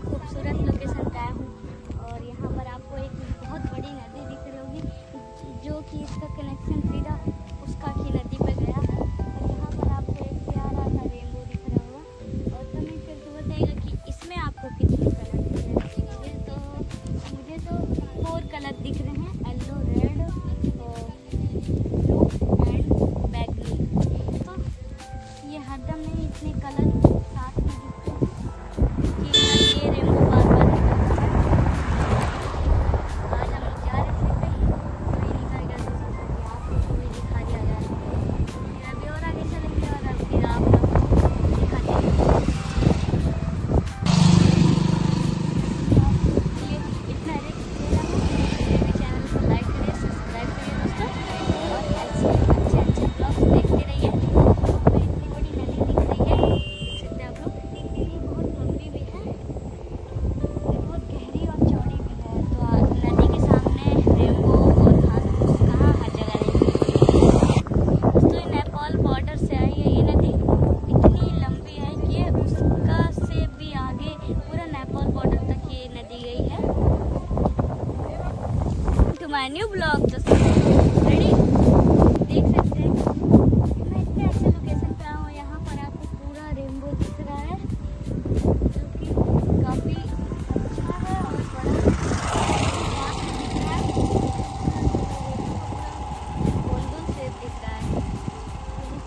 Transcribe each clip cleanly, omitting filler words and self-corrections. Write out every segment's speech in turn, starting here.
खूबसूरत लोकेशन पे आया हूँ और यहाँ पर आपको एक बहुत बड़ी नदी दिख रही होगी जो कि इसका कनेक्शन सीधा उसका की नदी पे गया है। और यहाँ पर आपको एक प्यारा सा रेनबो दिख रहा होगा और कमेंट करके बताइएगा कि इसमें आपको कितने कलर दिख रहे हैं। मुझे तो 4 कलर दिख रहे हैं, येलो, रेड, ब्लू एंड बैगनी। तो ये हरदम नहीं इतने कलर साथ में दिखते हैं कि ये रेनबो बार बार दिखा है। आज हम लोग जा रहे थे कहीं, कोई दिखाएगा तो सोचा कि आपको कोई दिखा दिया जाए। फिर अभी और आगे चलेंगे और फिर आप लोग दिखा देंगे। इतना रिस्क ले रहा हूँ, मेरे चैनल को लाइक करिए, सब्सक्राइब करिए दोस्तों और ऐसे अच्छे ब्लॉग्स देखते रहिए। इतनी बड़ी नदी दिख रही है, देख सकते हैं आप लोग। ये बहुत लंबी भी है, ये बहुत गहरी और चौड़ी भी है। तो नदी के सामने रेनबो और घास फूस कहाँ हर जगह रहेगी। दोस्तों ये नेपाल बॉर्डर से आई है ये नदी, इतनी लंबी है कि उसका से भी आगे पूरा नेपाल बॉर्डर तक ये नदी गई है। टू माय न्यू ब्लॉग दोस्तों, रेडी देख सकते हैं मैं इतने अच्छे लोकेशन पे आया हूँ। यहाँ पर आपको पूरा रेनबो दिख रहा है जो कि काफ़ी अच्छा है और बड़ा साथ में दिख रहा है। गोल्डन शेप दिख रहा है।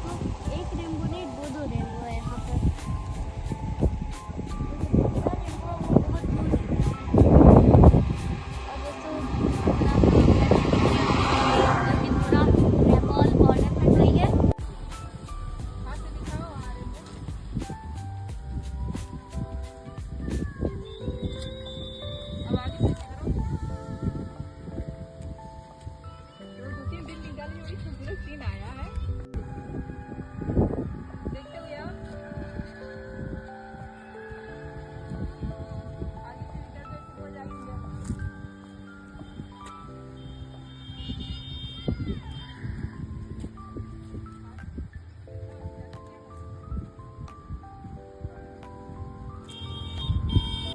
तो एक रेनबो नहीं, 2 रेनबो है यहाँ पर। पूरा रेनबो बहुत दूर दिख रहा है। और दोस्तों पूरा नेपाल बॉर्डर तक गई है। अब आगे